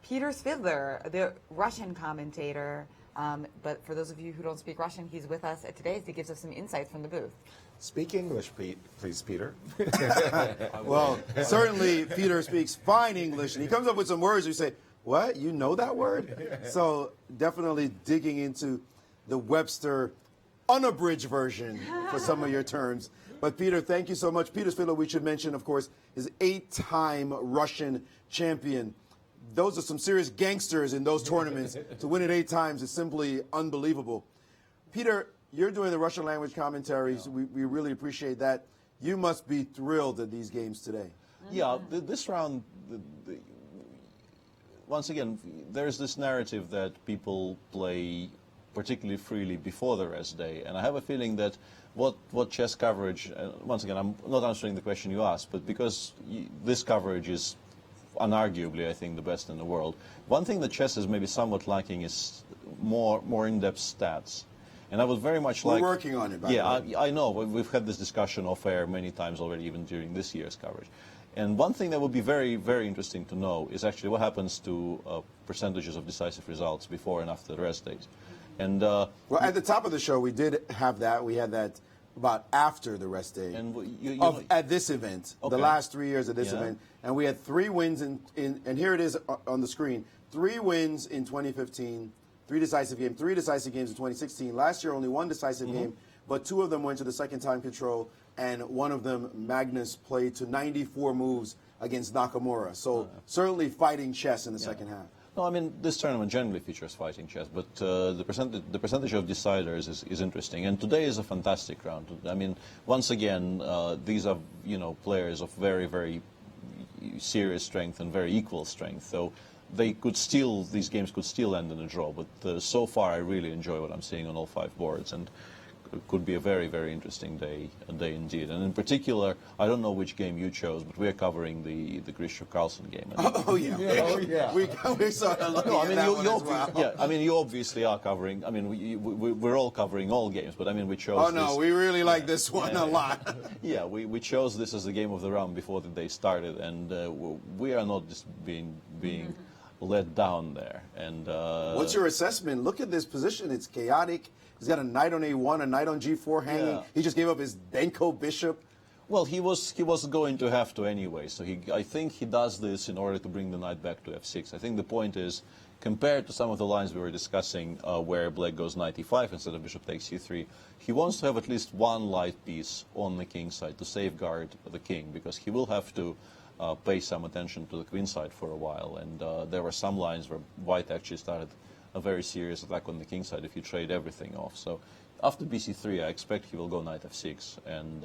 Peter Svidler, the Russian commentator. But for those of you who don't speak Russian, he's with us today as he gives us some insights from the booth. Speak English, please, Peter. Well, certainly Peter speaks fine English, and he comes up with some words you say, what? You know that word? So definitely digging into the Webster unabridged version for some of your terms. But Peter, thank you so much. Peter Svidler, we should mention, of course, is 8-time Russian champion. Those are some serious gangsters in those tournaments. To win it 8 times is simply unbelievable. Peter, you're doing the Russian language commentaries. We really appreciate that. You must be thrilled at these games today. Yeah, this round, once again, there's this narrative that people play particularly freely before the rest day, and I have a feeling that what chess coverage, once again, I'm not answering the question you asked, but because this coverage is unarguably, I think, the best in the world, one thing that chess is maybe somewhat lacking is more in-depth stats. And I would very much like... We're working on it, by the way. Yeah, I know. We've had this discussion off-air many times already, even during this year's coverage. And one thing that would be very, very interesting to know is actually what happens to percentages of decisive results before and after the rest days. And well, at the top of the show, we did have that. We had that about after the rest day and at this event, okay. The last 3 years of this event. And we had 3 wins, and here it is on the screen, 3 wins in 2015, 3 decisive games, 3 decisive games in 2016. Last year, only 1 decisive game, but 2 of them went to the second time control, and 1 of them, Magnus, played to 94 moves against Nakamura. So certainly fighting chess in the second half. No, I mean, this tournament generally features fighting chess, but the percentage of deciders is interesting. And today is a fantastic round. I mean, once again, these are, players of very, very serious strength and very equal strength. So these games could still end in a draw. But so far, I really enjoy what I'm seeing on all 5 boards, and it could be a very, very interesting day indeed. And in particular, I don't know which game you chose, but we're covering the Grishov Carlsen game. Oh yeah. We saw I mean, you obviously are covering. I mean, we're all covering all games, but I mean, we chose. Oh no, we really like this one a lot. Yeah, we chose this as the game of the round before the day started, and we are not just being let down there. And what's your assessment? Look at this position; it's chaotic. He's got a knight on a1, a knight on g4 hanging. Yeah. He just gave up his Benko bishop. Well, he was going to have to anyway. So I think he does this in order to bring the knight back to f6. I think the point is, compared to some of the lines we were discussing, where black goes knight e5 instead of bishop takes c3, he wants to have at least one light piece on the king side to safeguard the king, because he will have to pay some attention to the queen side for a while. And there were some lines where white actually started a very serious attack on the king side if you trade everything off. So after bc3, I expect he will go knight f6 and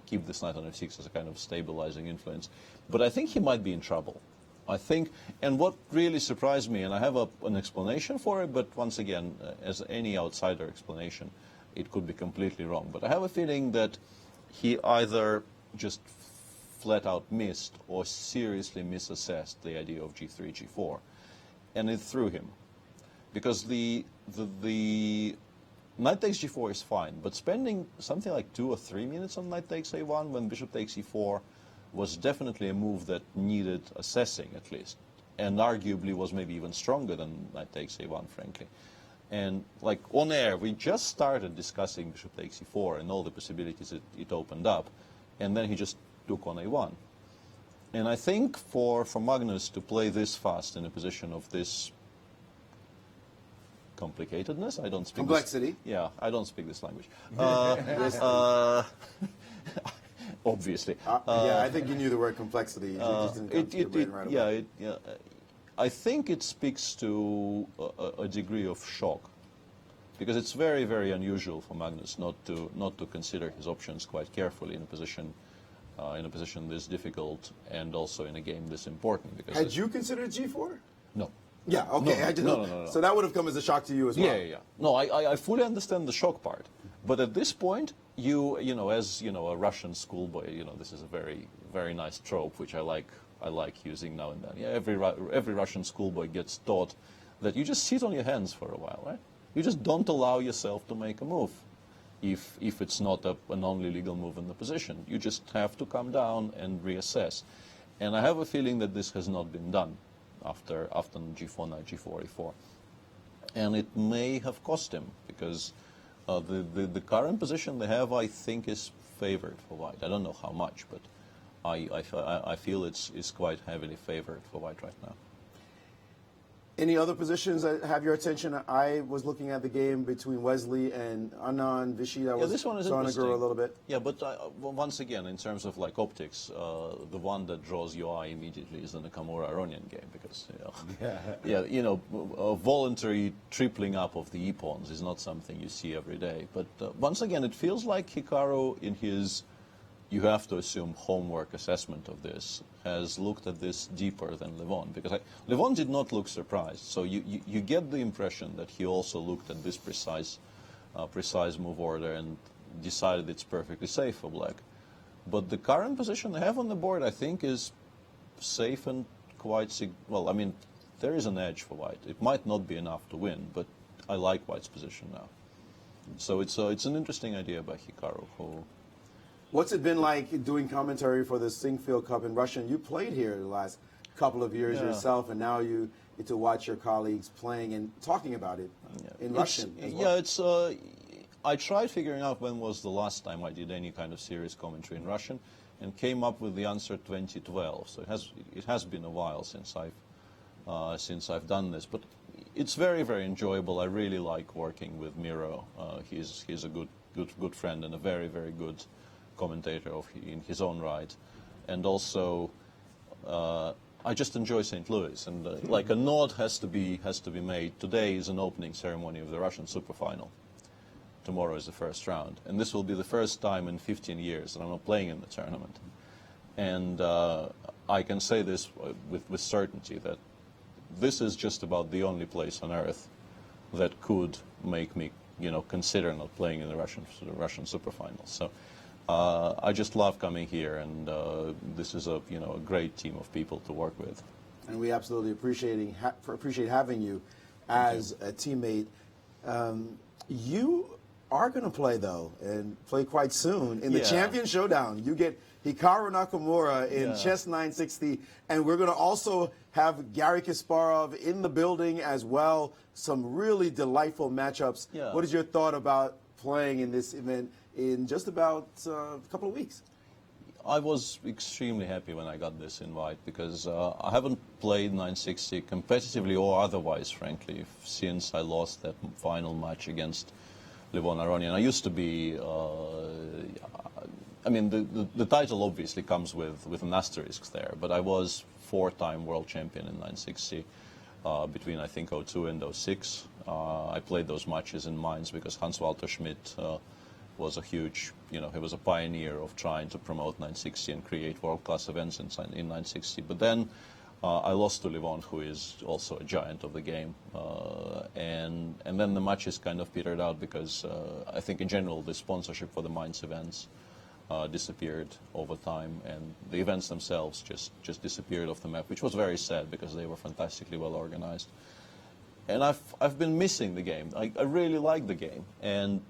keep this knight on f6 as a kind of stabilizing influence. But I think he might be in trouble. I think, and what really surprised me, and I have an explanation for it, but once again, as any outsider explanation, it could be completely wrong. But I have a feeling that he either just flat out missed or seriously misassessed the idea of g3, g4, and it threw him. Because the knight takes g4 is fine, but spending something like 2 or 3 minutes on knight takes a1 when bishop takes e4 was definitely a move that needed assessing at least, and arguably was maybe even stronger than knight takes a1, frankly. And like on air, we just started discussing bishop takes e4 and all the possibilities it opened up, and then he just took on a1. And I think for Magnus to play this fast in a position of this complicatedness. I don't speak complexity. I don't speak this language. Obviously. I think you knew the word complexity. You just didn't come to your brain right away. I think it speaks to a degree of shock, because it's very, very unusual for Magnus not to consider his options quite carefully in a position this difficult, and also in a game this important. Because had you considered g4? No. Yeah, okay. No. So that would have come as a shock to you as well. Yeah. No, I fully understand the shock part. But at this point, as a Russian schoolboy, this is a very, very nice trope, which I like using now and then. Yeah, every Russian schoolboy gets taught that you just sit on your hands for a while, right? You just don't allow yourself to make a move if it's not a non-legal move in the position. You just have to come down and reassess. And I have a feeling that this has not been done. after G4 knight, G4, E4. And it may have cost him, because the current position they have, I think, is favored for white. I don't know how much, but I feel it's quite heavily favored for white right now. Any other positions that have your attention? I was looking at the game between Wesley and Anand Vichy. That was this one is starting to interesting grow a little bit. Yeah, but once again, in terms of like optics, the one that draws your eye immediately is the Nakamura-Aronian game, because a voluntary tripling up of the e-pawns is not something you see every day. But once again, it feels like Hikaru, in his, you have to assume, homework assessment of this, has looked at this deeper than Levon, because Levon did not look surprised. So you get the impression that he also looked at this precise move order and decided it's perfectly safe for black. But the current position they have on the board, I think, is safe and quite well. I mean, there is an edge for white. It might not be enough to win, but I like white's position now. So it's an interesting idea by Hikaru, who. What's it been like doing commentary for the Sinquefield Cup in Russian? You played here the last couple of years yourself, and now you get to watch your colleagues playing and talking about it in Russian as well. Yeah, it's. I tried figuring out when was the last time I did any kind of serious commentary in Russian, and came up with the answer 2012. So it has been a while since I've done this, but it's very, very enjoyable. I really like working with Miro. He's a good friend and a very, very good commentator in his own right, and also I just enjoy St. Louis, and like a nod has to be made. Today is an opening ceremony of the Russian Super Final. Tomorrow is the first round, and this will be the first time in 15 years that I'm not playing in the tournament. And I can say this with certainty, that this is just about the only place on earth that could make me, consider not playing in the Russian Super Final. So. I just love coming here, and this is a great team of people to work with. And we absolutely appreciate having you as a teammate. You are going to play, though, and play quite soon in the Champion Showdown. You get Hikaru Nakamura in chess 960, and we're going to also have Gary Kasparov in the building as well. Some really delightful matchups. Yeah. What is your thought about playing in this event in just about a couple of weeks? I was extremely happy when I got this invite, because I haven't played 960 competitively or otherwise, frankly, since I lost that final match against Levon Aronian. I used to be, I mean, the title obviously comes with an asterisk there, but I was 4-time world champion in 960 between, I think, 02 and 06. I played those matches in Mainz because Hans-Walter Schmidt was a huge, he was a pioneer of trying to promote 960 and create world-class events in 960. But then I lost to Levon, who is also a giant of the game. And then the matches kind of petered out, because I think in general the sponsorship for the Mainz events disappeared over time, and the events themselves just disappeared off the map, which was very sad, because they were fantastically well organized. And I've been missing the game. I really like the game, and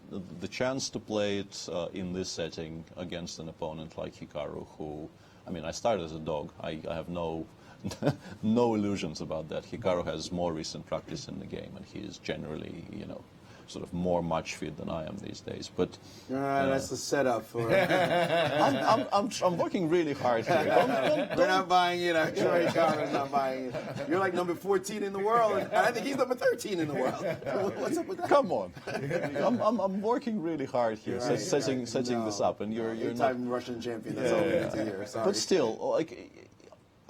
the chance to play it in this setting against an opponent like Hikaru, who, I mean, I started as a dog. I have no illusions about that. Hikaru has more recent practice in the game, and he is generally, sort of more match fit than I am these days. But that's the setup for. I'm working really hard here. We're not buying it. I'm sure Hikaru's not buying it. You're like number 14 in the world, and I think he's number 13 in the world. What's up with that? Come on, I'm working really hard here, setting this up, and you're not. Russian champion. That's all we need to hear. Sorry. But still, like,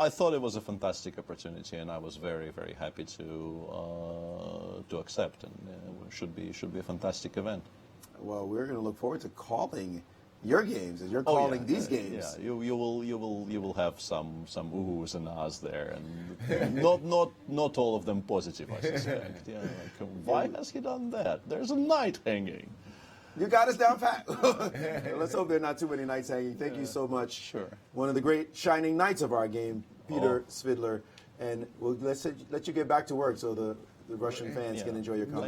I thought it was a fantastic opportunity, and I was very, very happy to accept, and it should be a fantastic event. Well, we're going to look forward to calling your games as you're calling these games. Yeah, you will have some oohs and ahs there, and not all of them positive, I suspect. Yeah, like, why has he done that? There's a knight hanging. You got us down pat. Let's hope there are not too many knights hanging. Thank you so much. Sure. One of the great shining knights of our game, Peter Svidler. And we'll let you get back to work so the Russian fans can enjoy your company.